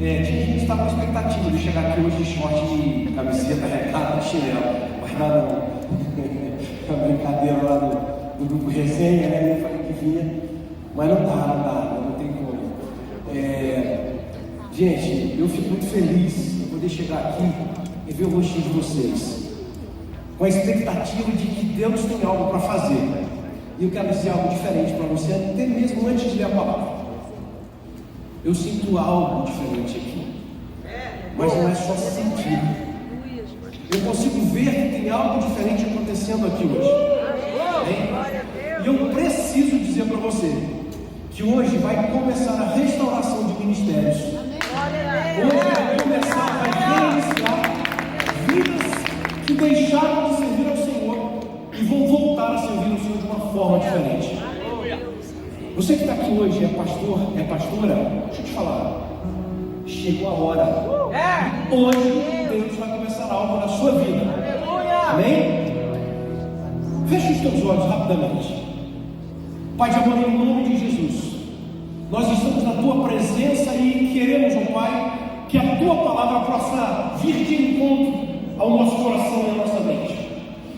Tinha gente que estava com expectativa de chegar aqui hoje de short e camiseta, regata, chinelo, mas lá na brincadeira lá do grupo Resenha, né? Eu falei que vinha, mas não tem como. Gente, eu fico muito feliz de poder chegar aqui e ver o rostinho de vocês, com a expectativa de que Deus tem algo para fazer. E eu quero dizer algo diferente para você, até mesmo antes de ler a palavra. Eu sinto algo diferente aqui, mas não é só sentir. Eu consigo ver que tem algo diferente acontecendo aqui hoje. E eu preciso dizer para você que hoje vai começar a restauração de ministérios. Hoje vai começar, vai reiniciar vidas que deixaram de servir ao Senhor e vão voltar a servir ao Senhor de uma forma diferente. Você que está aqui hoje é pastor, é pastora, deixa eu te falar, chegou a hora. Hoje Deus vai começar algo na sua vida. Amém? Feche os teus olhos rapidamente. Pai de amor, em nome de Jesus, nós estamos na tua presença e queremos, ó Pai, que a tua palavra possa vir de encontro ao nosso coração e à nossa mente.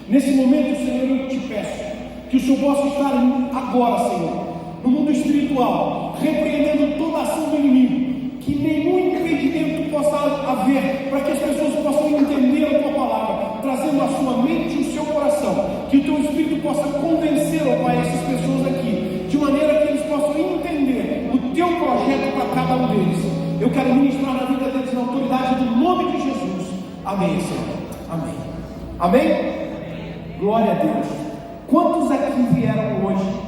Nesse momento, Senhor, eu te peço que o Senhor possa estar agora, Senhor, no mundo espiritual, repreendendo toda a ação do inimigo, que nenhum impedimento possa haver, para que as pessoas possam entender a tua palavra, trazendo a sua mente e o seu coração, que o teu Espírito possa convencer, ó Pai, essas pessoas aqui, de maneira que eles possam entender o teu projeto para cada um deles. Eu quero ministrar na vida deles na autoridade do nome de Jesus. Amém, Senhor. Amém. Amém? Glória a Deus. Quantos aqui vieram hoje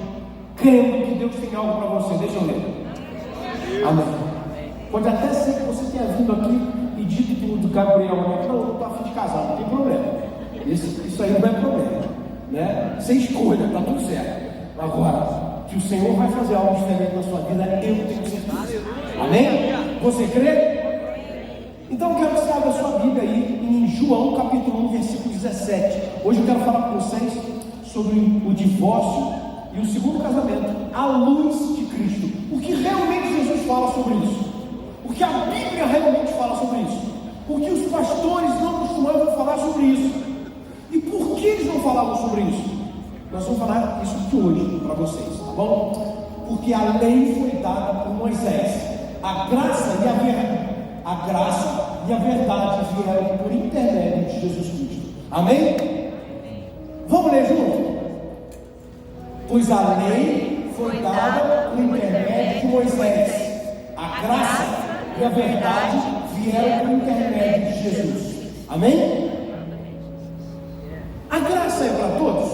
crendo que Deus tem algo para você? Deixa eu ler. Amém. Pode até ser que você tenha vindo aqui e dito do Gabriel, não estou a fim de casar, não tem problema. Isso aí não é problema, né? Você escolha, está tudo certo. Agora, que o Senhor vai fazer algo diferente na sua vida, eu tenho certeza. Amém? Você crê? Então eu quero que você abra a sua Bíblia aí em João capítulo 1, versículo 17. Hoje eu quero falar com vocês sobre o divórcio e o segundo casamento à luz de Cristo. O que realmente Jesus fala sobre isso? O que a Bíblia realmente fala sobre isso? O que os pastores não costumavam falar sobre isso? E por que eles não falavam sobre isso? Nós vamos falar isso aqui hoje para vocês, tá bom? Porque a lei foi dada por Moisés. A graça e a verdade vieram por intermédio de Jesus Cristo. Amém? Vamos ler junto? Pois a lei foi dada por intermédio de Moisés. A graça e a verdade vieram por intermédio de Jesus. Amém? A graça é para todos?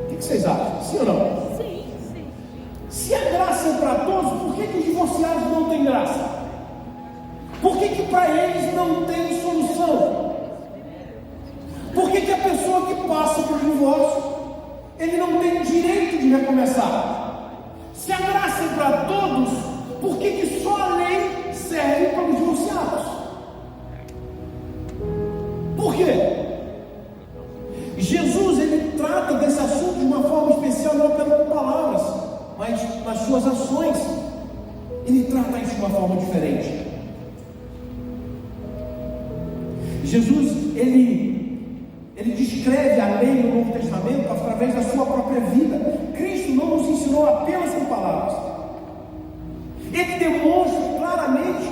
O que vocês acham? Sim ou não? Sim. Se a graça é para todos, por que os divorciados não têm graça? Por que para eles não tem solução? Por que a pessoa que passa por divórcio, ele não tem direito de recomeçar? Se a graça é para todos, por que só a lei serve para os divorciados? Por quê? Jesus, ele trata desse assunto de uma forma especial, não apenas com palavras, mas nas suas ações. Ele trata isso de uma forma diferente. Jesus, ele descreve a lei no Novo Testamento através da sua própria vida. Cristo não nos ensinou apenas com palavras. Ele demonstra claramente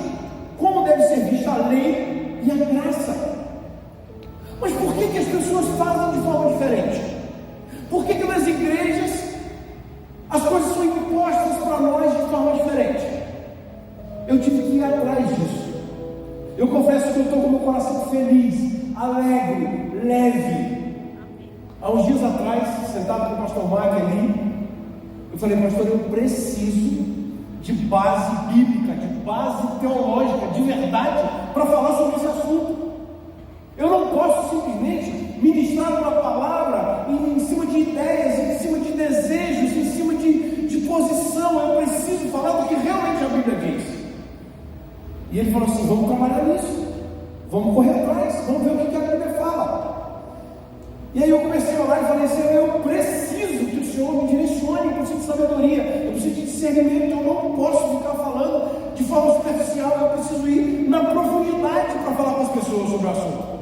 como deve ser vista a lei e a graça. Mas por que as pessoas fazem de forma diferente? Por que nas igrejas as coisas são impostas para nós de forma diferente? Eu tive que ir atrás disso. Eu confesso que eu estou com o meu coração feliz, alegre, leve. Há uns dias atrás, sentado com o pastor Mark ali, eu falei: pastor, eu preciso de base bíblica, de base teológica, de verdade, para falar sobre esse assunto. Eu não posso simplesmente ministrar uma palavra em cima de ideias, em cima de desejos, em cima de posição. Eu preciso falar do que realmente a Bíblia diz. E ele falou assim: vamos trabalhar nisso, vamos correr atrás, vamos ver o que a Bíblia fala. E aí eu comecei a orar e falei: Senhor, eu preciso que o Senhor me direcione, eu preciso de sabedoria, eu preciso de discernimento. Eu não posso ficar falando de forma superficial, eu preciso ir na profundidade para falar com as pessoas sobre o assunto.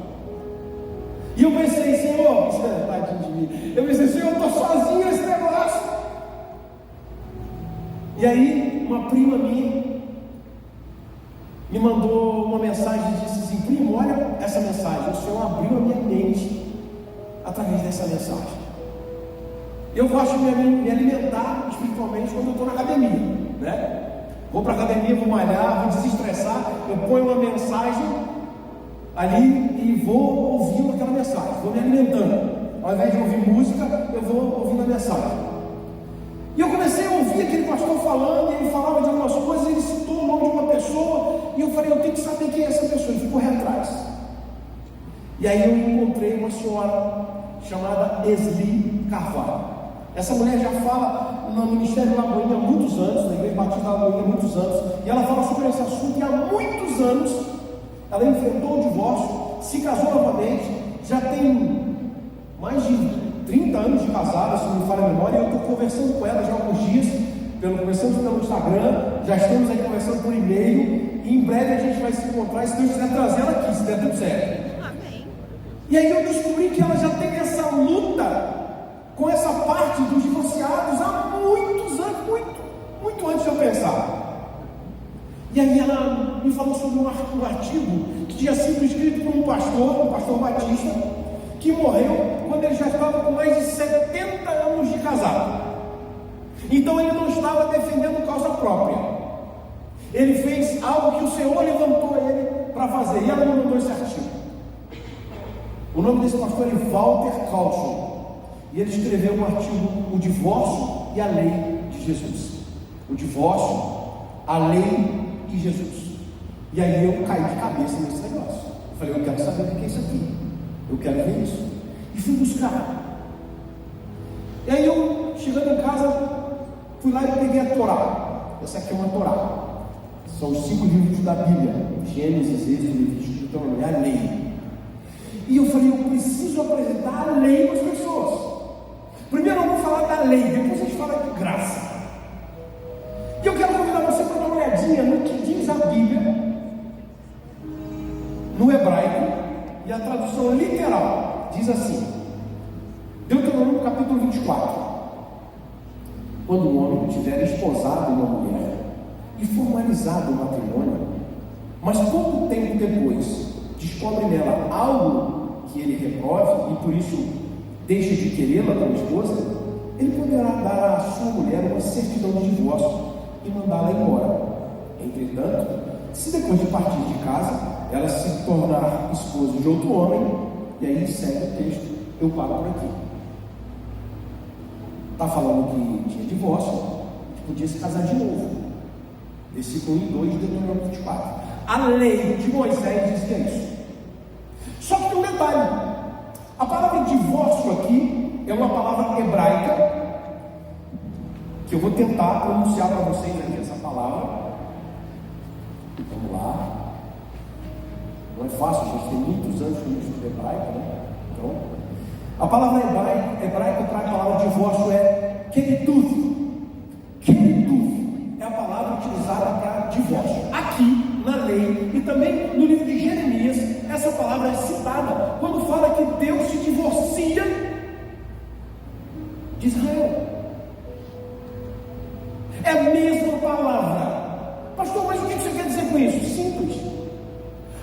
E eu pensei, Senhor, tadinho de mim. Eu pensei, Senhor, eu estou sozinho nesse negócio. E aí, uma prima minha me mandou uma mensagem e disse assim: primo, olha essa mensagem. O Senhor abriu a minha mente através dessa mensagem. Eu gosto de me alimentar espiritualmente quando eu estou na academia, né? Vou para a academia, vou malhar, vou desestressar, eu ponho uma mensagem ali e vou ouvindo aquela mensagem, vou me alimentando. Ao invés de ouvir música, eu vou ouvindo a mensagem. E eu comecei a ouvir aquele pastor falando, e ele falava de algumas coisas, ele citou o nome de uma pessoa, e eu falei, eu tenho que saber quem é essa pessoa, e fui correr atrás. E aí eu encontrei uma senhora chamada Esli Carvalho. Essa mulher já fala no Ministério Lagoinha há muitos anos, na Igreja Batista Lagoinha há muitos anos, e ela fala sobre esse assunto, e há muitos anos ela enfrentou o divórcio, se casou novamente, já tem mais de 30 anos de casada, se não me falha a memória, e eu estou conversando com ela já há alguns dias, conversamos pelo Instagram, já estamos aí conversando por e-mail, e em breve a gente vai se encontrar, e se Deus quiser trazer ela aqui, se der tudo certo. Amém. E aí eu descobri que ela já tem essa luta com essa parte dos divorciados há muitos anos, muito antes de eu pensar. E aí ela me falou sobre um artigo que tinha sido escrito por um pastor batista, que morreu quando ele já estava com mais de 70 anos de casado. Então ele não estava defendendo causa própria. Ele fez algo que o Senhor levantou ele para fazer. E ela me mandou esse artigo. O nome desse pastor é Walter Carlson. E ele escreveu um artigo, O Divórcio e a Lei de Jesus. O divórcio, a lei de Jesus. E aí eu caí de cabeça nesse negócio. Eu falei, eu quero saber o que é isso aqui. Eu quero ver isso. E fui buscar. E aí eu, chegando em casa, fui lá e peguei a Torá. Essa aqui é uma Torá. São os 5 livros da Bíblia. Gênesis, Êxodo, Levítico, Deuteronômio, é a lei. E eu falei, eu preciso apresentar a lei para as pessoas. Primeiro eu vou falar da lei, depois a gente fala de graça. E eu quero convidar você para dar uma olhadinha no que diz a Bíblia, no hebraico, e a tradução literal diz assim: Deuteronômio capítulo 24. Quando um homem tiver esposado uma mulher e formalizado o matrimônio, mas pouco tempo depois descobre nela algo que ele reprove e por isso deixa de querê-la como esposa, ele poderá dar à sua mulher uma certidão de divórcio e mandá-la embora. Entretanto, se depois de partir de casa ela se tornar esposa de outro homem, e aí segue o texto, eu paro por aqui. Está falando que tinha divórcio, que podia se casar de novo. Versículo 1 e 2 de Deuteronômio 24. A lei de Moisés diz que é isso. Só que tem um detalhe. A palavra divórcio aqui é uma palavra hebraica, que eu vou tentar pronunciar para vocês aqui essa palavra. Vamos lá. Não é fácil, gente, tem muitos anos que eu estudo hebraico, né? Então, a palavra hebraica para a palavra divórcio é kerituf. Kerituf é a palavra utilizada para divórcio. Aqui, na lei, e também no livro de Jeremias, essa palavra é citada quando fala que Deus se divorcia de Israel. É a mesma palavra. Pastor, mas o que você quer dizer com isso? Simples.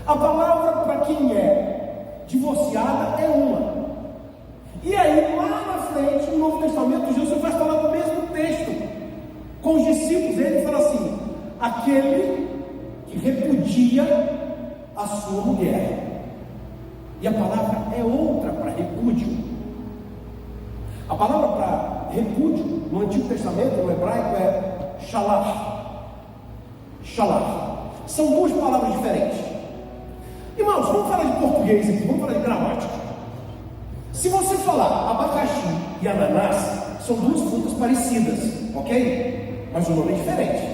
A palavra para quem é divorciada é uma. E aí, lá na frente, no Novo Testamento, Jesus vai falar do mesmo texto com os discípulos. Ele fala assim: aquele que repudia a sua mulher. E a palavra é outra para repúdio. A palavra para repúdio no Antigo Testamento, no hebraico, é shalach. Shalach. São duas palavras diferentes. Irmãos, vamos falar de português aqui, vamos falar de gramática. Se você falar abacaxi e ananás, são duas frutas parecidas, ok? Mas o nome é diferente,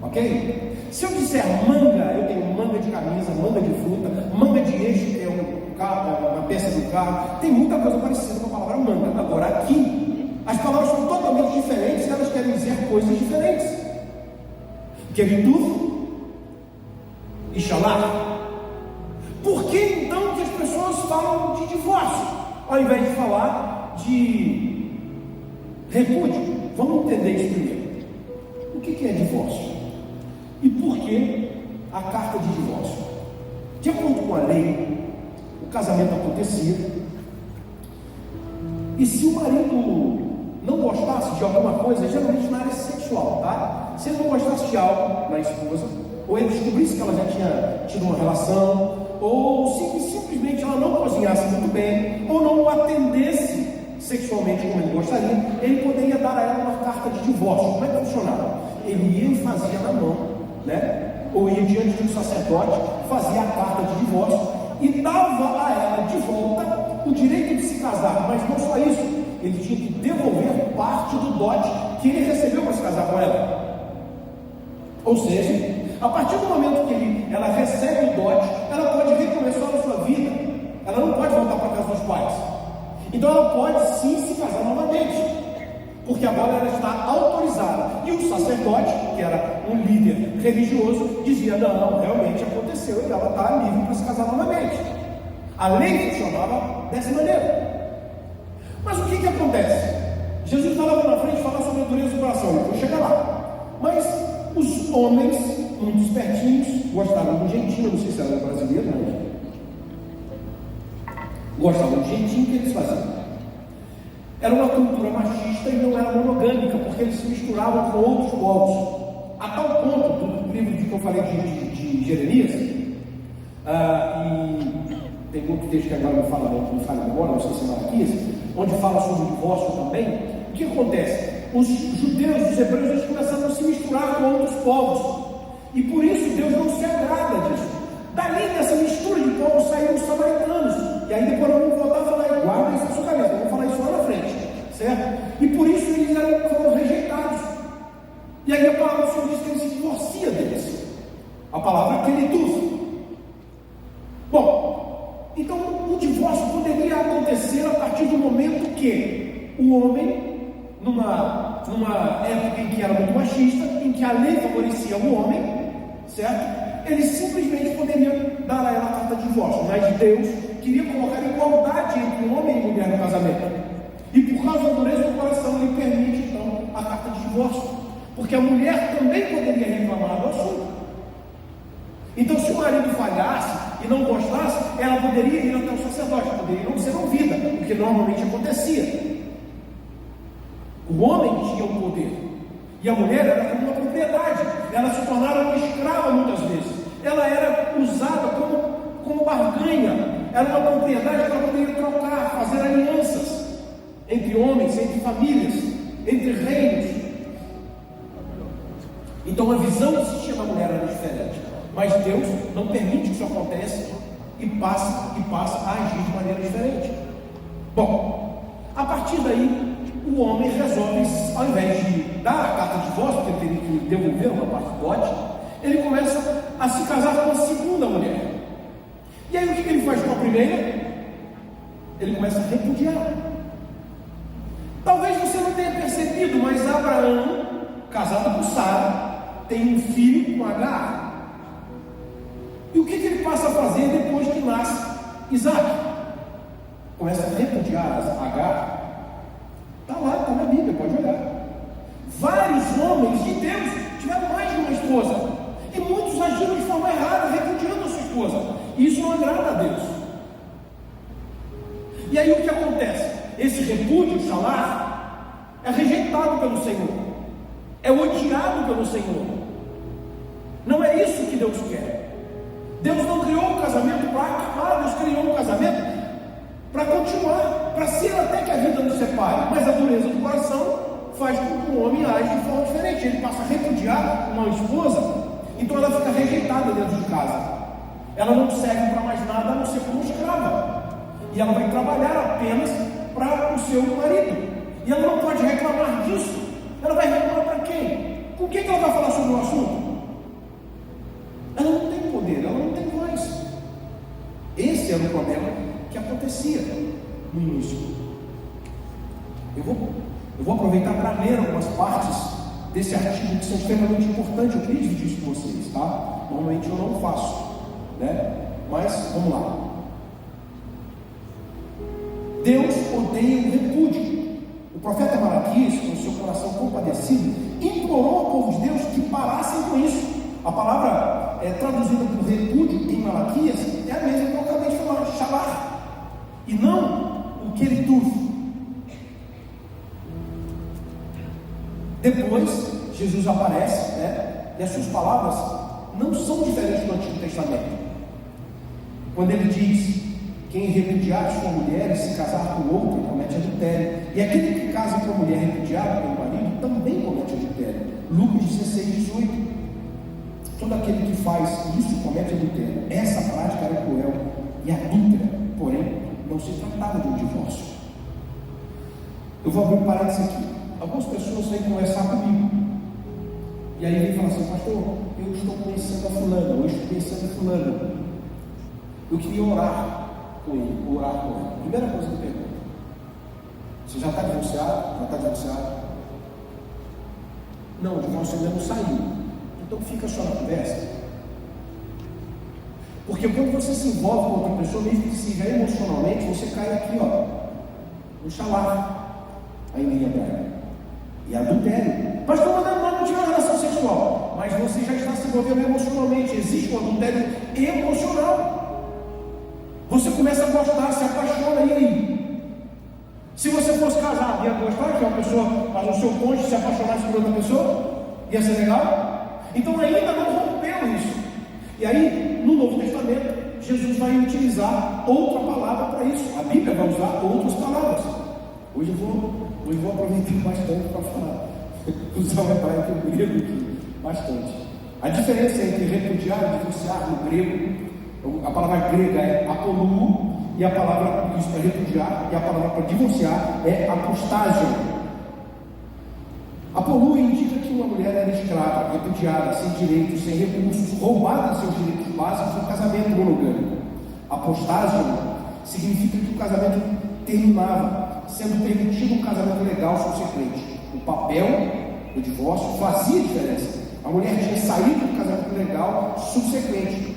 ok? Se eu disser manga, eu tenho manga de camisa, manga de fruta, manga de eixo, que é um carro, uma peça do carro, tem muita coisa parecida com a palavra manga. Agora aqui, as palavras são totalmente diferentes e elas querem dizer coisas diferentes. Kerituf e Shalach? Por que então que as pessoas falam de divórcio, ao invés de falar de repúdio? Vamos entender isso primeiro. O que é divórcio? E por que a carta de divórcio? De acordo com a lei, o casamento acontecia, e se o marido não gostasse de alguma coisa, geralmente na área sexual, tá? Se ele não gostasse de algo na esposa, ou ele descobrisse que ela já tinha tido uma relação, ou simplesmente ela não cozinhasse muito bem, ou não o atendesse sexualmente como ele gostaria, ele poderia dar a ela uma carta de divórcio. Como é que funcionava? Ele ia e fazia na mão, né? Ou ia diante de um sacerdote, fazia a carta de divórcio e dava a ela de volta o direito de se casar. Mas não só isso, ele tinha que devolver parte do dote que ele recebeu para se casar com ela. Ou seja, a partir do momento que ela recebe o dote, ela pode recomeçar a sua vida. Ela não pode voltar para a casa dos pais. Então ela pode sim se casar novamente, porque agora ela está autorizada. E o sacerdote, que era um líder religioso, dizia: não, realmente aconteceu e ela está livre para se casar novamente. A lei funcionava dessa maneira. Mas o que acontece? Jesus está lá na frente falar sobre a dureza do coração, eu vou chegar lá. Mas os homens, muito espertinhos, gostavam do jeitinho, não sei se era brasileiro, não. Gostavam do jeitinho que eles faziam. Era uma cultura machista e não era monogâmica, porque eles se misturavam com outros povos. A tal ponto, do livro que eu falei de Jeremias, e tem outro texto que agora me fala agora, não sei se é Malaquias, onde fala sobre o divórcio também. O que acontece? Os judeus, os hebreus, eles começaram a se misturar com outros povos, e por isso Deus não se agrada disso. Dali, dessa mistura de povos, saíram os samaritanos. E aí depois nós vamos voltar a falar, guarda isso na sua cabeça, vamos falar isso lá na frente, certo? E por isso eles foram rejeitados. E aí a palavra do Senhor diz que ele se divorcia deles. A palavra que ele usa. Bom, então o divórcio poderia acontecer a partir do momento que o homem, numa época em que era muito machista, em que a lei favorecia o homem, certo? Ele simplesmente poderia dar a ela a carta de divórcio, mas Deus queria colocar igualdade entre homem e mulher no casamento, e por causa da dureza do coração ele permite então a carta de divórcio, porque a mulher também poderia reclamar do assunto. Então, se o marido falhasse e não gostasse, ela poderia ir até o sacerdote, poderia não ser ouvida, o que normalmente acontecia. O homem tinha o poder e a mulher era como uma propriedade, ela se tornara uma escrava muitas vezes, ela era usada como barganha, era uma propriedade que ela poderia trocar, fazer alianças entre homens, entre famílias, entre reinos. Então a visão que se tinha da mulher era diferente, mas Deus não permite que isso aconteça e passa a agir de maneira diferente. Bom, a partir daí o homem resolve, ao invés de dar a carta de divórcio, porque ele teria que devolver uma parte do dote, ele começa a se casar com a segunda mulher. E aí o que ele faz com a primeira? Ele começa a repudiar. Talvez você não tenha percebido, mas Abraão, casado com Sara, tem um filho com Agar. E o que ele passa a fazer depois que nasce Isaac? Começa a repudiar Agar. Está lá, está na Bíblia, pode olhar. Vários homens de Deus tiveram mais de uma esposa, e muitos agiram de forma errada, repudiando a sua esposa. E isso não agrada a Deus. E aí o que acontece? Esse repúdio, Shalach, é rejeitado pelo Senhor, é odiado pelo Senhor. Não é isso que Deus quer. Deus não criou o casamento para acabar, Deus criou o casamento para continuar, para ser até que a vida nos separe. Mas a dureza do coração faz com que o homem age de forma diferente. Ele passa a repudiar uma esposa, então ela fica rejeitada dentro de casa. Ela não serve para mais nada a não ser como escrava, e ela vai trabalhar apenas para o seu marido, e ela não pode reclamar disso. Ela vai reclamar para quem? Com quem que ela vai falar sobre o assunto? Ela não tem poder, ela não tem voz. Esse era o problema que acontecia no início. Eu vou aproveitar para ler algumas partes desse artigo que são extremamente importantes. Eu queria dividir isso com vocês, tá? Normalmente eu não faço, né? Mas vamos lá. Deus odeia o repúdio. O profeta Malaquias, com o seu coração compadecido, implorou ao povo de Deus que parassem com isso. A palavra traduzida por repúdio em Malaquias é a mesma que eu acabei de falar, shalar, e não o queritur. Depois, Jesus aparece, né? E as suas palavras não são diferentes do Antigo Testamento. Quando ele diz: quem repudiar sua mulher e se casar com outro comete adultério, e aquele que casa com a mulher repudiada pelo marido também comete adultério. Lucas 16:18. Todo aquele que faz isso comete adultério. Essa prática era cruel e adúltera, porém não se tratava de um divórcio. Eu vou abrir um parênteses aqui. Algumas pessoas vêm conversar comigo, e aí vem falar assim: pastor, eu estou conhecendo a fulana, eu estou conhecendo a fulana, eu queria orar com ele, orar com ela. Primeira coisa que eu pergunto: você já está divorciado? Já está divorciado? Não, o divórcio ainda não saiu. Então fica só na conversa. Porque quando você se envolve com outra pessoa, mesmo que seja emocionalmente, você cai aqui, ó, no shalar, a linha hebraica. E adultério. Pastor, não tinha uma relação sexual, mas você já está se envolvendo emocionalmente. Existe um adultério emocional. Você começa a gostar, se apaixona, e aí? Se você fosse casado, ia gostar que uma pessoa, mas o seu cônjuge se apaixonasse por outra pessoa? Ia ser legal? Então ainda não rompeu isso. E aí, no Novo Testamento, Jesus vai utilizar outra palavra para isso. A Bíblia vai usar outras palavras. Hoje eu vou aproveitar bastante para falar. Usar o hebraico e o grego aqui, bastante. A diferença entre repudiar e divorciar no grego, a palavra grega é apoluo, e a palavra para repudiar, e a palavra para divorciar é apostágio. Apoluo indica que uma mulher era escrava, repudiada, sem direitos, sem recursos, roubada de seus direitos básicos no casamento monogâmico. Apostágio significa que o casamento terminava, sendo permitido um casamento legal subsequente. O papel do divórcio fazia diferença. A mulher tinha saído do casamento legal subsequente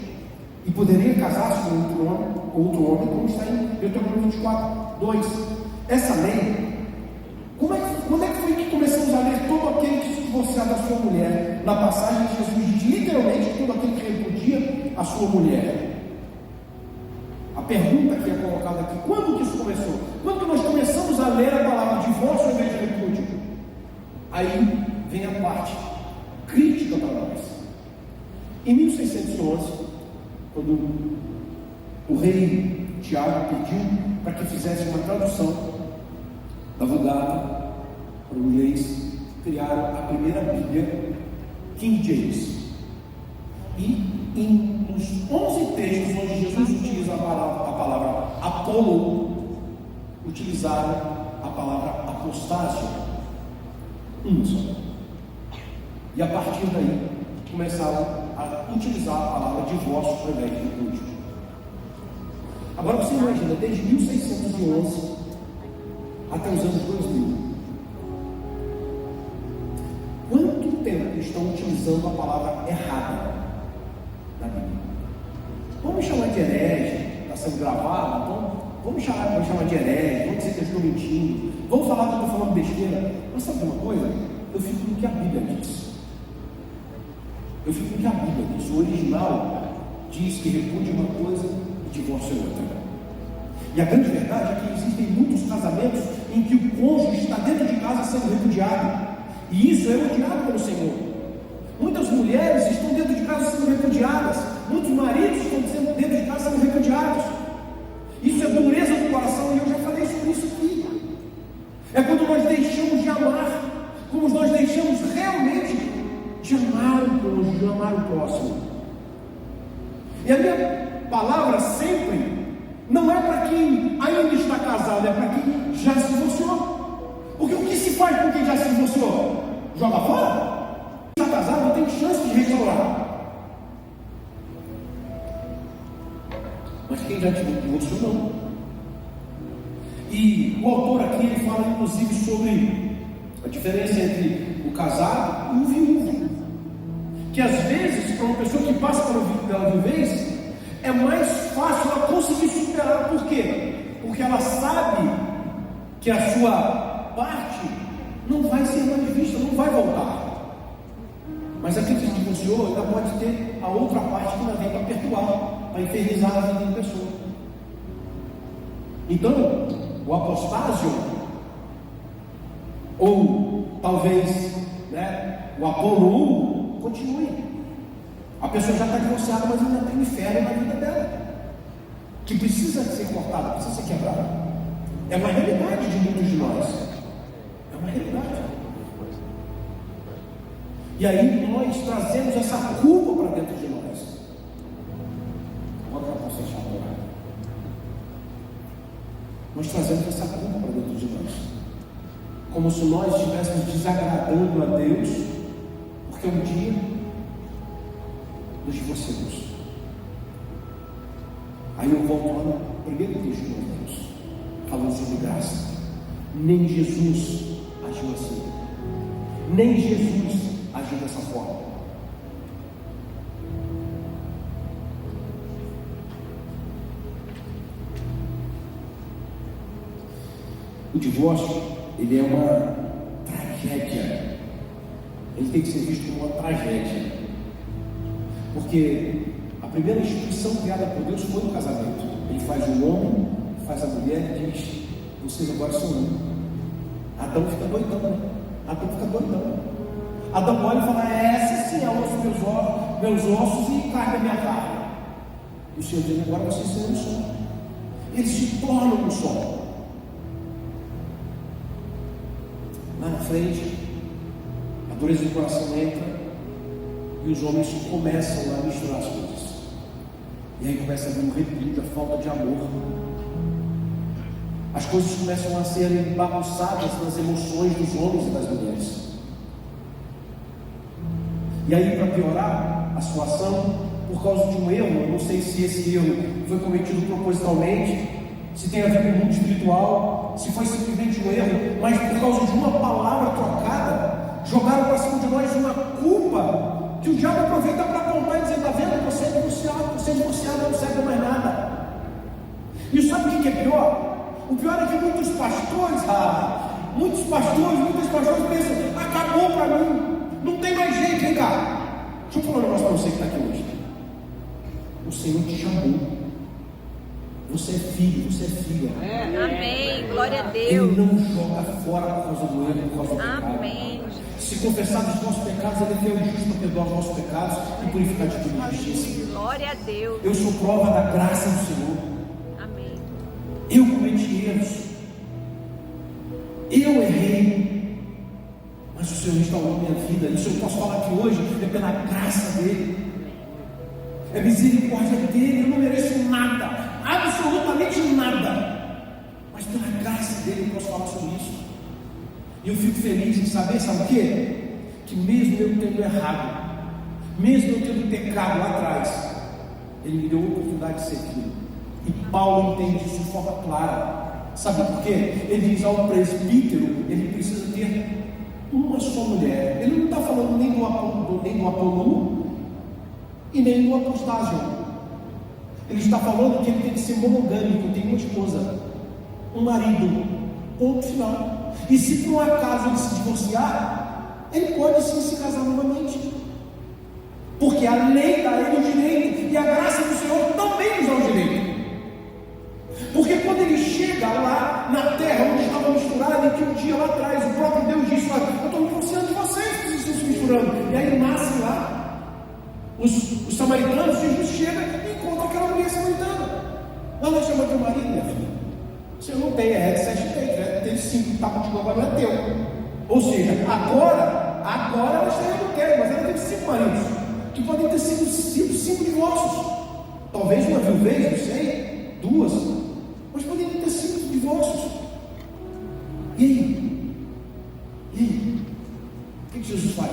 e poderia casar-se com outro homem, como está em Deuteronômio 24:2. Essa lei, quando é que foi que começamos a ler todo aquele que se divorciar da sua mulher? Na passagem de Jesus diz literalmente todo aquele que repudia a sua mulher. A pergunta que é colocada aqui: quando que isso começou? Quando que nós começamos a ler a palavra divórcio ao invés de repúdio? Aí vem a parte crítica para nós. Em 1611, quando o rei Tiago pediu para que fizesse uma tradução da Vulgata para o inglês, criaram a primeira Bíblia, King James. E nos 11 textos onde Jesus utiliza a palavra Apolo, utilizaram a palavra apostásia, só. E a partir daí começaram a utilizar a palavra divórcio ao invés de repúdio. Agora você imagina, desde 1611 até os anos 2000, quanto tempo estão utilizando a palavra errada na Bíblia? Vamos me chamar de herege, está sendo gravado, então vamos me chamar de herege, vamos dizer que eu estou mentindo, vamos falar que eu estou falando besteira. Mas sabe uma coisa? Eu fico no que a Bíblia diz. Eu fico no que a Bíblia diz. O original diz que repúdio é uma coisa e divórcio é outra. E a grande verdade é que existem muitos casamentos em que o cônjuge está dentro de casa sendo repudiado, e isso é odiado pelo Senhor. Muitas mulheres estão dentro de casa sendo repudiadas, muitos maridos estão dentro de casa sendo repudiados. Isso é dureza do coração, e eu já falei sobre isso aqui. É quando nós deixamos de amar, como nós deixamos realmente de amar o cônjuge, de amar o próximo. E a minha palavra sempre não é para quem ainda está casado, é para quem já se divorciou. Porque o que se faz com quem já se divorciou? Joga fora? Quem está casado não tem chance de restaurar. Mas quem já se divorciou, não. E o autor aqui ele fala inclusive sobre a diferença entre o casado e o viúvo. Que às vezes, para uma pessoa que passa pela viuvez, é mais fácil ela conseguir superar. Por quê? Porque ela sabe que a sua parte não vai ser mais vista, não vai voltar. Mas aquele que se divorciou ainda pode ter a outra parte que ainda vem para perdoar, para infernizar a vida da pessoa. Então, o apostásio, ou talvez o Apolo, continue. A pessoa já está divorciada, mas ainda tem inferno na vida dela, que precisa ser cortada, precisa ser quebrada. É uma realidade de muitos de nós. É uma realidade. E aí nós trazemos essa culpa para dentro de nós. Agora eu posso fechar a palavra. Nós trazemos essa culpa para dentro de nós, como se nós estivéssemos desagradando a Deus, porque um dia nos divorciamos. Aí eu volto lá no primeiro texto de Romanos, falando sobre graça. Nem Jesus agiu assim. Nem Jesus agiu dessa forma. O divórcio, ele é uma tragédia. Ele tem que ser visto como uma tragédia. Porque a primeira instituição criada por Deus foi no casamento. Ele faz o homem, faz a mulher e diz: vocês agora são um. Adão fica doidão. Adão olha e fala: essa sim é osso dos meus ossos e carne da minha carne. E o Senhor diz: agora vocês são um só. Eles se tornam um só. Lá na frente, a dureza do coração entra e os homens começam a misturar as coisas. E aí começa a haver um repito, a falta de amor. As coisas começam a serem bagunçadas nas emoções dos homens e das mulheres. E aí, para piorar a situação, por causa de um erro, eu não sei se esse erro foi cometido propositalmente, se tem a ver com o mundo espiritual, se foi simplesmente um erro, mas por causa de uma palavra trocada, jogaram para cima de nós uma culpa que o diabo aproveita para apontar e dizer: está vendo, você é divorciado, não serve mais nada. E sabe o que é pior? O pior é que muitos pastores pensam: acabou para mim, não tem mais jeito. Vem cá, deixa eu falar um negócio para você que está aqui hoje. O Senhor te chamou. Você é filho, você é filha. Amém, glória a Deus. Ele não joga fora por causa do erro, por causa do pecado. Amém. Se confessarmos os nossos pecados, Ele é fiel e justo para perdoar os nossos pecados e purificar de toda injustiça. Glória a Deus. Eu sou prova da graça do Senhor. Amém. Eu cometi erros, eu errei, mas o Senhor restaurou minha vida. Isso eu posso falar aqui hoje é pela graça dEle, é misericórdia dEle. Eu não mereço nada, absolutamente nada, mas pela graça dEle eu posso falar sobre isso. E eu fico feliz em saber, sabe o quê? Que mesmo eu tendo errado, mesmo eu tendo pecado lá atrás, Ele me deu a oportunidade de ser filho. E Paulo entende isso de forma clara. Sabe por quê? Ele diz ao presbítero: ele precisa ter uma só mulher. Ele não está falando nem do Apolo e nem do apostágio. Ele está falando que ele tem que ser monogâmico, tem uma esposa, um marido, ponto final. E se por um acaso ele se divorciar, ele pode sim se casar novamente, porque a lei dá ele o direito, e a graça do Senhor também nos dá o direito. Porque quando ele chega lá na terra onde estava misturado, e que um dia lá atrás o próprio Deus disse: eu estou me divorciando de vocês que estão se misturando. E aí nasce lá os samaritanos. Jesus chega e encontra aquela mulher samaritana. Ela chama teu marido, minha filha. Você não tem, é 7 tem 5 que está contigo, agora não é teu. Ou seja, agora ela está adultério, mas ela teve 5 maridos, que podem ter sido 5 divórcios. Talvez uma viuvez, não sei, 2, mas poderiam ter 5 divórcios. E aí? O que Jesus faz?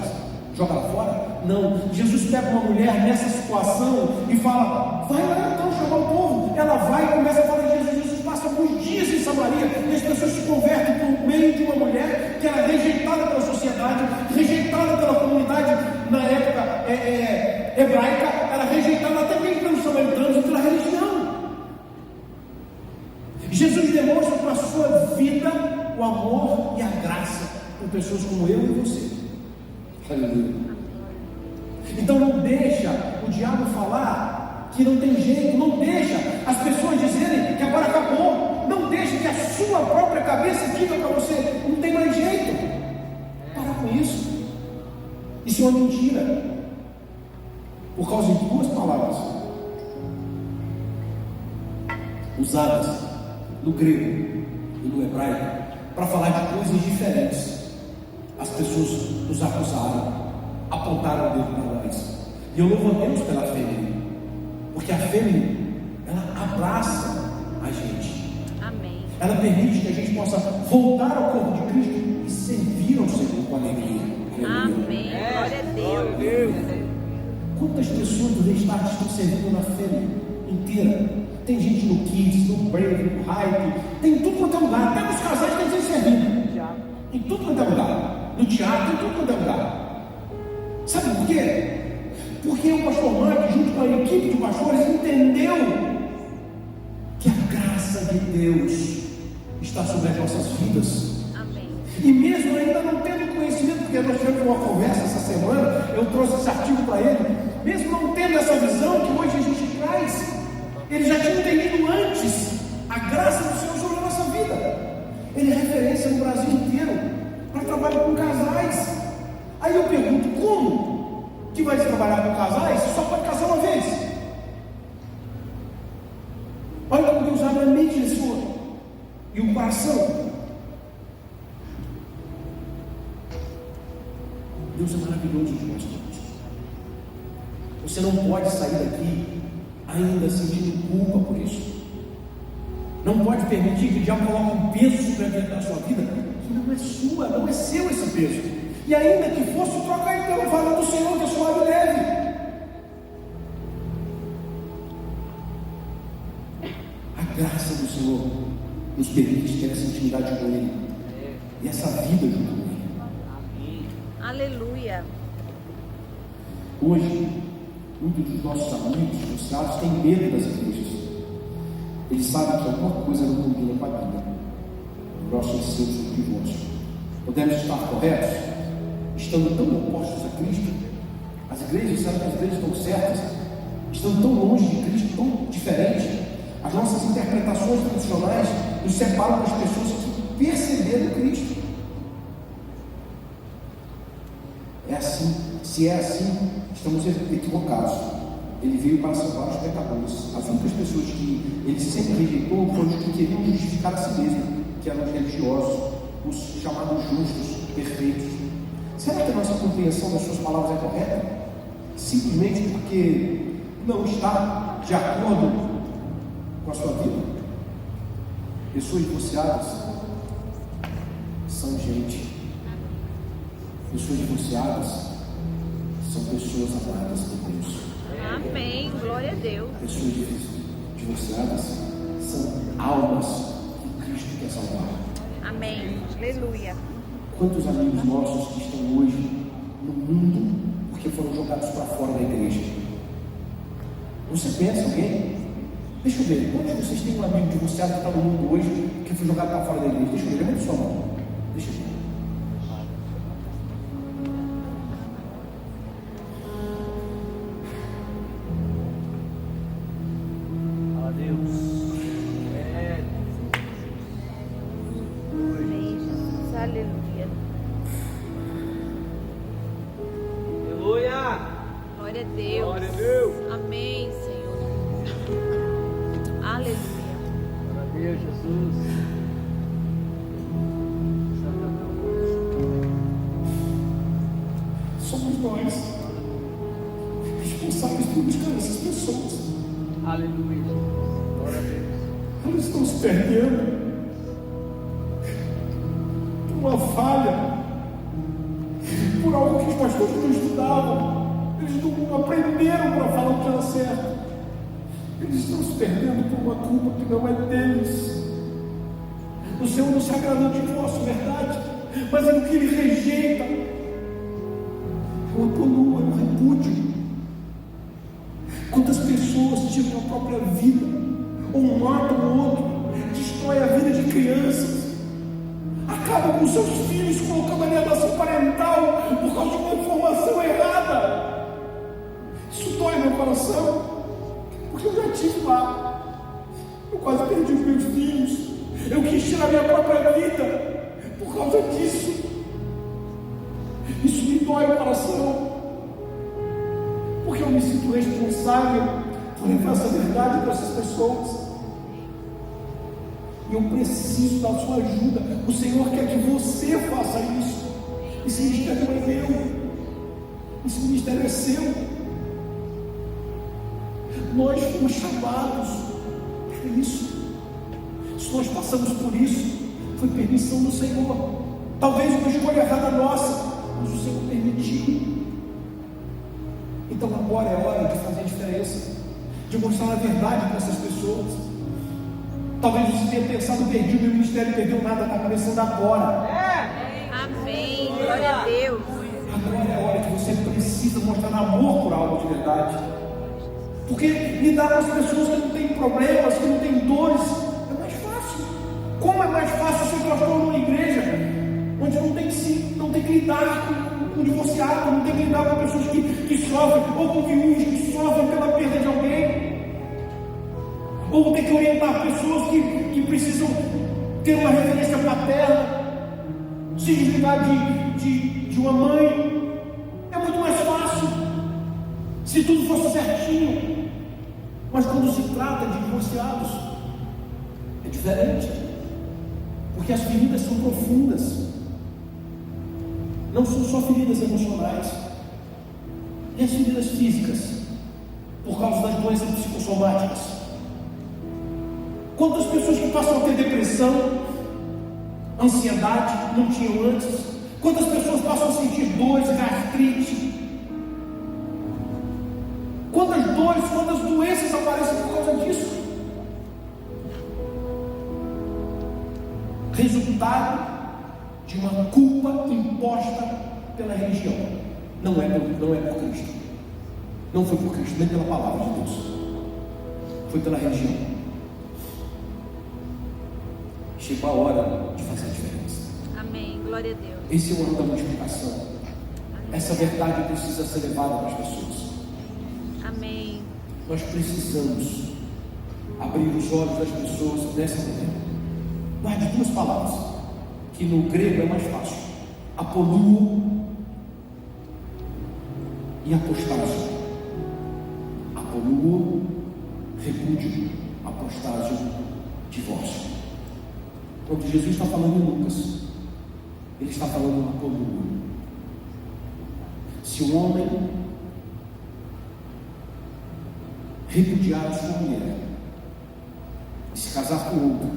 Joga ela fora? Não. Jesus pega uma mulher nessa situação e fala: vai lá então chamar o povo. Ela vai e começa a falar de Jesus. Jesus passa passa alguns dias em Samaria e as pessoas se convertem por meio de uma mulher que era rejeitada pela sociedade, rejeitada pela comunidade na época hebraica, era rejeitada até mesmo pelos samaritanos e pela religião. Jesus demonstra com a sua vida o amor e a graça por pessoas como eu e você. Aleluia. Então não deixa o diabo falar que não tem jeito, não deixa as pessoas dizerem que agora acabou, não deixa que a sua própria cabeça diga para você, não tem mais jeito. Para com isso. Isso é uma mentira. Por causa de duas palavras usadas no grego e no hebraico para falar de coisas diferentes. As pessoas nos acusaram, apontaram o dedo para nós. E eu louvo a Deus pela fêmea, porque a fêmea, ela abraça a gente. Amém. Ela permite que a gente possa voltar ao corpo de Cristo e servir ao Senhor com alegria. Amém. Glória a Deus. Quantas pessoas do Restart estão servindo na fêmea inteira? Tem gente no Kids, no Brave, no Hype, tem em tudo quanto é lugar. Até os casais têm que ser servidos. Em tudo quanto é lugar. No teatro, em tudo quanto é lugar. Sabe por quê? Porque o pastor Mark, junto com a equipe de pastores, entendeu que a graça de Deus está sobre as nossas vidas. Amém. E mesmo ainda não tendo conhecimento, porque nós tivemos uma conversa essa semana, eu trouxe esse artigo para ele, mesmo não tendo essa visão que hoje a gente traz, ele já tinha entendido antes a graça do Senhor sobre a nossa vida. Ele é referência no Brasil inteiro para trabalhar com casais. Aí eu pergunto, como que vai trabalhar com casais? Só pode casar uma vez. Olha como Deus abre a mente desse homem e o coração. Deus é maravilhoso de nós todos. Você não pode sair daqui ainda sentindo culpa por isso. Não pode permitir que o diabo coloque um peso sobre a vida da sua vida que não é sua, não é seu esse peso. E ainda que fosse, trocar ele pelo valor do Senhor, que é suave e leve. A graça do Senhor nos permite ter essa intimidade com Ele e essa vida junto com Ele. Aleluia. Hoje, muitos dos nossos amigos, frustrados, têm medo das igrejas. Eles sabem que alguma coisa não combina com a Bíblia. Nós somos o divórcio. Podemos estar corretos? Estando tão opostos a Cristo, as igrejas, sabem que as igrejas estão certas, estão tão longe de Cristo, tão diferentes. As nossas interpretações tradicionais nos separam das pessoas que perceberam Cristo. É assim. Se é assim, estamos equivocados. Ele veio para salvar os pecadores. As únicas pessoas que ele sempre rejeitou foram os que queriam justificar a si mesmo, que eram os religiosos, os chamados justos, perfeitos. Será que a nossa compreensão das suas palavras é correta? Simplesmente porque não está de acordo com a sua vida? Pessoas divorciadas são gente. Pessoas divorciadas são pessoas amadas por Deus. Amém. Glória a Deus. Pessoas divorciadas são almas que Cristo quer salvar. Amém. Aleluia. Quantos amigos nossos que estão hoje no mundo porque foram jogados para fora da igreja? Você pensa alguém? Deixa eu ver, quantos de vocês têm um amigo divorciado que está no mundo hoje que foi jogado para fora da igreja? Deixa eu ver, levanta sua mão. Deixa eu ver. Glória a Deus. Glória a Deus. Amém, Senhor. Aleluia. Glória a Deus, Jesus. Somos nós responsáveis por buscar essas pessoas. Aleluia, Jesus. Glória a Deus. Elas estão se perdendo por uma falha, por algo que os pastores não estudavam. Eles não aprenderam para falar o que era certo. Eles estão se perdendo por uma culpa que não é deles. O Senhor não se agradou de divórcio, verdade? Mas o que Ele rejeita é o apolua, é o repúdio. Quantas pessoas tiram a própria vida, ou matam o outro, destrói a vida de crianças, acabam com seus filhos, colocando alienação parental por causa de uma informação errada. Isso dói meu coração, porque eu já estive lá. Eu quase perdi os meus filhos. Eu quis tirar minha própria vida por causa disso. Isso me dói o coração, porque eu me sinto responsável por levar essa verdade para essas pessoas. E eu preciso da sua ajuda. O Senhor quer que você faça isso. Esse ministério não é meu, esse ministério é seu. Nós fomos chamados para isso. Se nós passamos por isso, foi permissão do Senhor. Talvez uma escolha errada nossa, mas o Senhor permitiu. Então agora é hora de fazer a diferença, de mostrar a verdade para essas pessoas. Talvez você tenha pensado, perdi o meu ministério, perdeu nada, está começando agora. Amém. Glória a Deus. Agora é a hora que você precisa mostrar amor por algo de verdade. Porque lidar com as pessoas que não têm problemas, que não têm dores, é mais fácil. Como é mais fácil ser pastor numa igreja onde não tem que lidar com divorciado, não tem que lidar com pessoas que sofrem, ou com viúvas que sofrem pela perda de alguém, ou tem que orientar pessoas que precisam ter uma referência paterna, se desligar de uma mãe. É muito mais fácil se tudo fosse certinho. Mas quando se trata de divorciados, é diferente, porque as feridas são profundas. Não são só feridas emocionais, e as feridas físicas, por causa das doenças psicossomáticas. Quantas pessoas que passam a ter depressão, ansiedade, não tinham antes? Quantas pessoas passam a sentir dores, gastrite? Quantas dores, quantas doenças aparecem por causa disso? Resultado de uma culpa imposta pela religião. Não é por Cristo. Não foi por Cristo, nem pela palavra de Deus. Foi pela religião. Chegou a hora de fazer a diferença. Amém. Glória a Deus. Esse é o ano da multiplicação. Essa verdade precisa ser levada para as pessoas. Amém. Nós precisamos abrir os olhos das pessoas nessa manhã. Guarde duas palavras, que no grego é mais fácil: apoluo e apostágio. Apoluo, repúdio; apostágio, divórcio. Quando Jesus está falando em Lucas, ele está falando em apoluo. Se o homem repudiar a sua mulher e se casar com outro,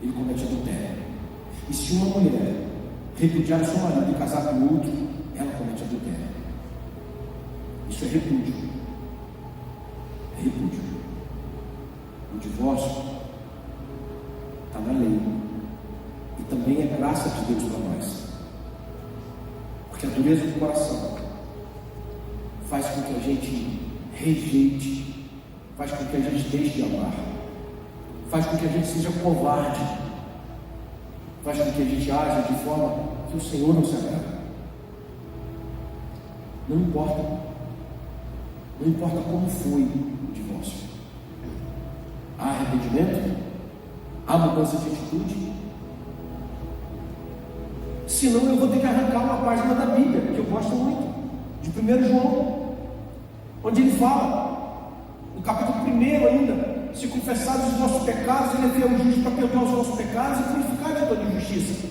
ele comete adultério. E se uma mulher repudiar o seu marido e casar com outro, ela comete adultério. Isso é repúdio. É repúdio. O divórcio está na lei. E também é graça de Deus para nós. Porque a dureza do coração faz com que a gente rejeite, faz com que a gente deixe de amar, faz com que a gente seja covarde, faz com que a gente haja de forma que o Senhor não se agrada. Não importa como foi o divórcio. Há arrependimento? Há mudança de atitude? Senão eu vou ter que arrancar uma página da Bíblia, que eu gosto muito, de 1 João, onde ele fala, no capítulo 1 ainda: se confessarmos os nossos pecados, ele é fiel e justo para perdoar os nossos pecados e purificar de toda injustiça.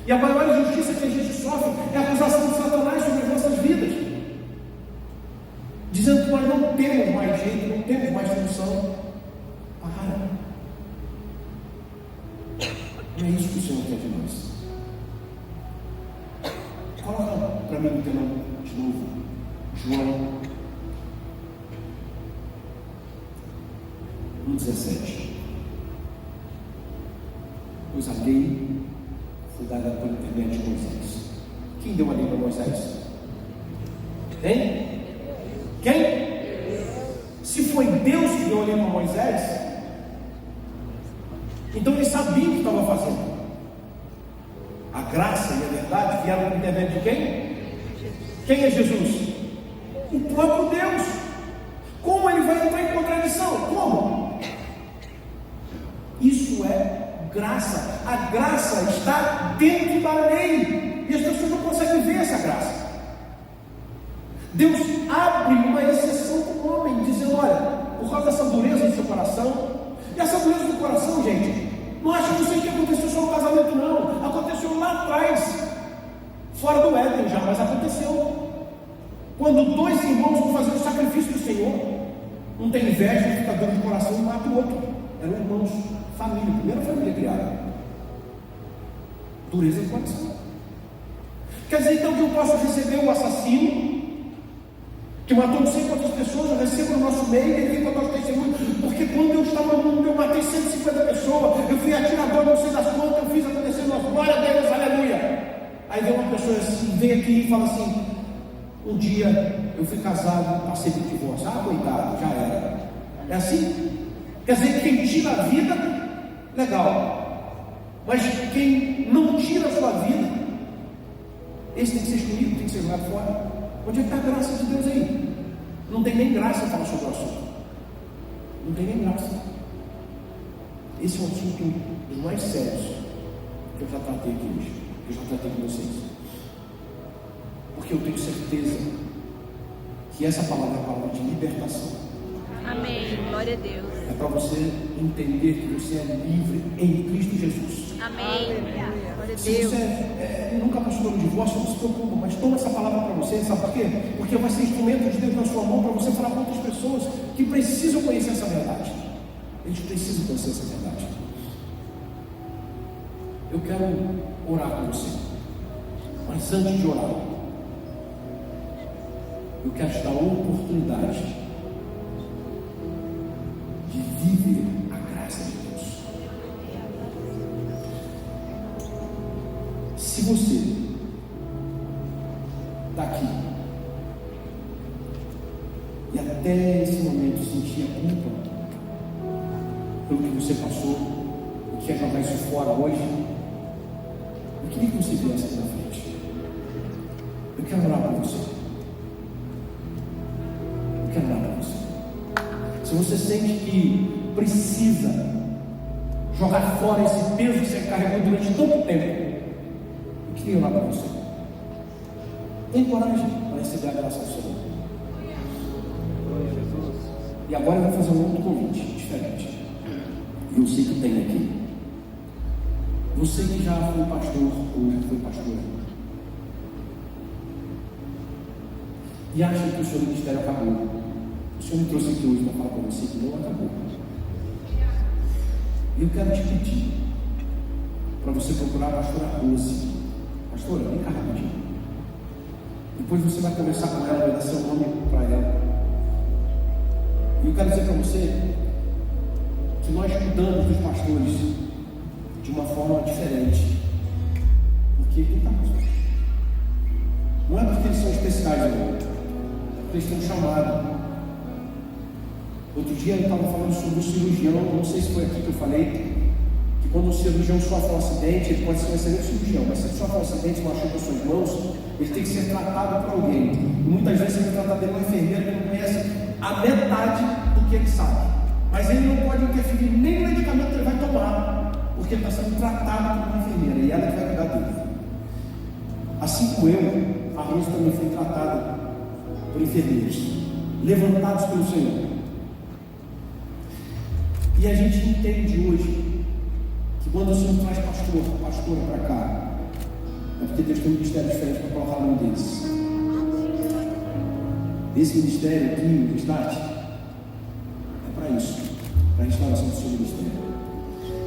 E a maior injustiça que a gente sofre é a acusação de Satanás sobre as nossas vidas, dizendo que nós não temos mais jeito, não temos mais função. Para. Não é isso que o Senhor quer de nós. Coloca para mim no telão de novo, João 1,17. pois a lei foi dada por intermédio de Moisés. Quem deu a lei para Moisés? Quem? Quem? Se foi Deus que deu a lei para Moisés, então ele sabia o que estava fazendo. A graça e a verdade vieram por intermédio de quem? Quem é Jesus? O próprio Deus. Como ele vai entrar em contradição? Como? Isso é graça. A graça está dentro da lei e as pessoas não conseguem ver essa graça. Deus abre uma exceção para o homem, dizendo: olha, por causa dessa dureza do seu coração, e essa dureza do coração, gente, não acho que isso aí que aconteceu só no casamento, não. Aconteceu lá atrás, fora do Éden já, mas aconteceu. Quando dois irmãos vão fazer o sacrifício do Senhor, um tem inveja, fica duro de coração e mata o outro. Eram irmãos, família, primeira família criada. Dureza de coração. Quer dizer então que eu posso receber um assassino que matou não sei quantas pessoas, eu recebo no nosso meio, ele vem contar os testemunhos, porque quando eu estava no mundo, eu matei 150 pessoas, eu fui atirador, não sei das quantas, eu fiz acontecer, glória a Deus, aleluia. Aí vem uma pessoa assim, vem aqui e fala assim: um dia eu fui casado, passei por divórcio. Ah, coitado, já era. É assim? Quer dizer, quem tira a vida, legal, mas quem não tira a sua vida, esse tem que ser excluído, tem que ser jogado fora. Onde é que está a graça de Deus aí? Não tem nem graça falar sobre o assunto. Não tem nem graça. Esse é um assunto dos mais sérios que eu já tratei aqui hoje. Que eu já tratei com vocês. Porque eu tenho certeza que essa palavra é a palavra de libertação. Amém. Glória a Deus. É para você entender que você é livre em Cristo Jesus. Amém. Glória a Se Deus. você nunca passou pelo divórcio, não se preocupa, mas toma essa palavra para você, sabe por quê? Porque vai ser instrumento de Deus na sua mão para você falar com outras pessoas que precisam conhecer essa verdade. Eles precisam conhecer essa verdade. Eu quero orar com você, mas antes de orar, eu quero te dar a oportunidade de viver a graça de Deus. Se você está aqui e até esse momento sentia culpa pelo que você passou e quer jogar isso fora hoje, eu queria que você viesse aqui na frente. Eu quero orar por você. Eu quero orar por você. Se você sente que precisa jogar fora esse peso que você carregou durante tanto tempo, eu queria orar por você. Tem coragem para receber a graça do Senhor. E agora eu vou fazer um outro convite diferente. E eu sei que tem aqui. Você que já foi pastor ou já foi pastora e acha que o seu ministério acabou. O Senhor me trouxe aqui hoje para falar para você que não acabou. E eu quero te pedir para você procurar a pastora Rose. Pastora, vem cá rapidinho. Depois você vai conversar com ela, vai dar seu nome para ela. E eu quero dizer para você que nós cuidamos dos pastores de uma forma diferente. Porque quem está pastor? Não é porque eles são especiais, não. É porque eles têm um chamado. Outro dia eu estava falando sobre o cirurgião, não sei se foi aqui que eu falei, que quando o cirurgião sofre um acidente, ele pode ser um excelente cirurgião, mas se ele sofre um acidente, machuca suas mãos, ele tem que ser tratado por alguém. E muitas vezes ele é tratado por uma enfermeira que não conhece a metade do que ele sabe. Mas ele não pode interferir nem no medicamento que ele vai tomar, porque ele está sendo tratado por uma enfermeira e ela que vai cuidar dele. Assim como eu, a Rose também foi tratada por enfermeiros, levantados pelo Senhor. E a gente entende hoje que quando o Senhor traz pastora para cá, é porque Deus tem um ministério diferente para colocar no deles. Esse ministério aqui, o Restart, é para isso, para a instalação do seu ministério.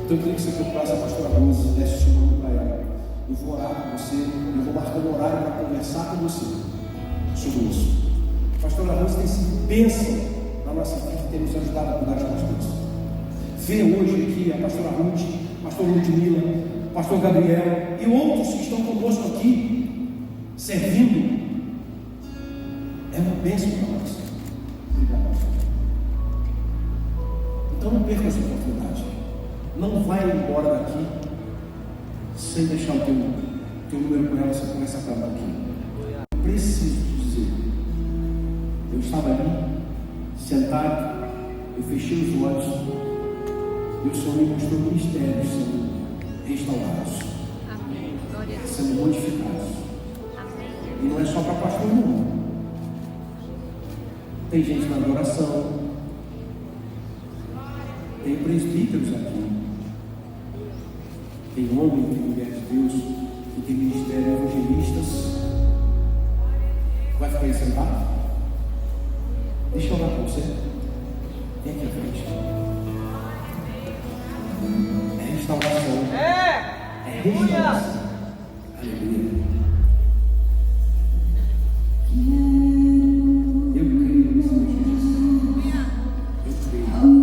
Então eu queria que você procurasse a pastora Rose, desse o seu nome para ela. Eu vou orar com você, eu vou marcar um horário para conversar com você sobre isso. A pastora Rose tem sido bênção na nossa vida, tem nos ajudado a cuidar dos pastores. Ver hoje aqui a pastora Ruth pastor Ludmila, pastor Gabriel e outros que estão conosco aqui, servindo. É uma bênção para nós. Obrigado. Então não perca essa oportunidade. Não vai embora daqui sem deixar o teu número com ela. Você começa a falar aqui. Preciso dizer, eu estava ali sentado, eu fechei os olhos e o Senhor me mostrou ministérios sendo restaurados, Amém. Glória a Deus. sendo modificados. Amém. E não é só para pastor, não. Tem gente na adoração, tem presbíteros aqui, tem homem, tem mulher de Deus, que tem ministério evangelistas. Vai ficar aí sentado? Deixa eu orar com você. Vem aqui à frente. É restauração. É restauração. Aleluia. Eu creio nisso, Jesus. Eu creio.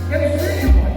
Eu sei, irmão.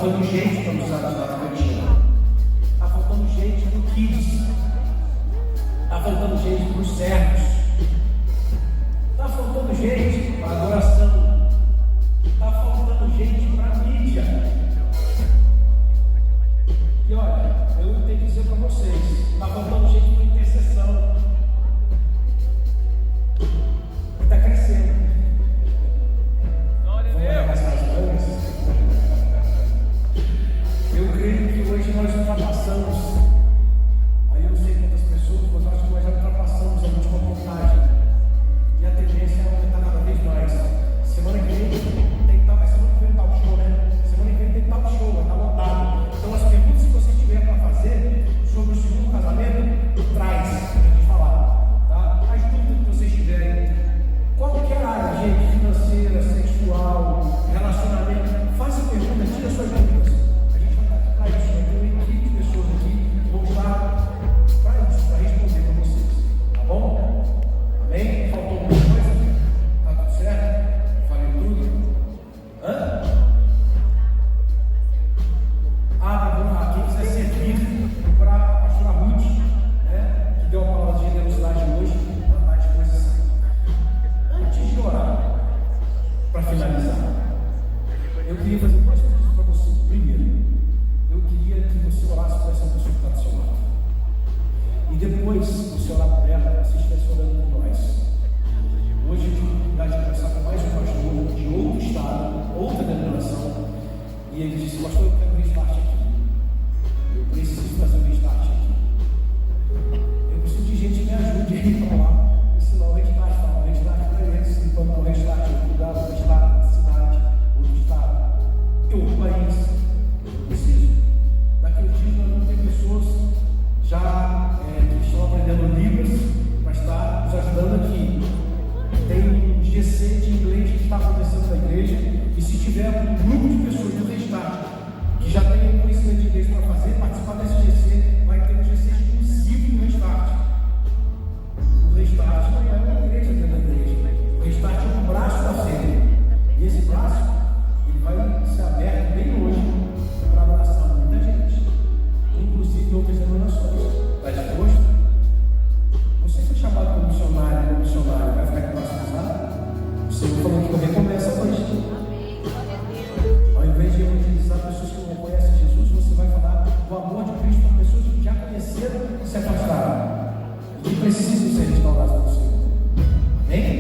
faltando gente para nos ajudar na cantina. Está faltando gente no Kids. Está faltando gente para os servos. Está faltando gente para a adoração. Está faltando gente para a mídia. E olha, eu tenho que dizer para vocês, está faltando gente para intercessão. Está crescendo. Glória a Vamos Deus. arrastar as mãos. Eu creio que hoje nós ultrapassamos. Aí eu não sei quantas pessoas, mas eu acho que nós já ultrapassamos a última contagem. E a tendência é aumentar cada vez mais. Semana que vem tem tal, semana que vem tal show, né? Semana que vem tem tal show, vai estar lotado. Então as perguntas que você tiver para fazer sobre o segundo casamento, traz para a gente falar. Tá? As dúvidas que vocês tiverem, qualquer área, gente, financeira, sexual, relacionamento, faça pergunta, tira suas dúvidas. A gente vai estar aqui para isso, vai ter uma equipe de pessoas aqui que vão estar para isso, para responder para vocês. Tá bom? Amém? Faltou alguma coisa? Tá tudo certo? Falei tudo? Hã? Quem quiser servir para a pastora Ruth, né, que deu a palavra de generosidade hoje, ela está à disposição. Antes de orar, para finalizar, eu queria fazer duas coisas para você. Primeiro, eu queria que você orasse por essa pessoa que está do seu lado. E depois, você orar por ela, você estivesse orando por nós. Hoje eu tive a oportunidade de conversar com mais um pastor de outro estado, outra denominação, e ele disse: pastor, eu quero um restart aqui. Eu preciso fazer um restart aqui. Eu preciso de gente que me ajude a ir para lá, ensinar o restart, falar o restart para eles, enquanto o restart, cuidar do restart da cidade ou do estado, ou do país. Eu preciso. Daqui a uns dias nós vamos ter pessoas já que estão aprendendo Libras para estar nos ajudando aqui. Tem um GC de inglês que está acontecendo na igreja, e se tiver um grupo de pessoas do restart que já tem um conhecimento de inglês para fazer, participar desse GC, vai ter um GC exclusivo no restart. O restart não é uma igreja dentro da igreja. O restart é um braço da fé. E esse braço, ele vai ser aberto bem hoje para abraçar muita gente, inclusive outras denominações. Está disposto? Você foi chamado como missionário, vai ficar aqui para casar? O Senhor falou que recomeça hoje. Ao invés de evangelizar pessoas que não conhecem Jesus, você vai falar do amor de Cristo para pessoas que já conheceram e se afastaram, e que precisam ser restauradas pelo Senhor. Amém?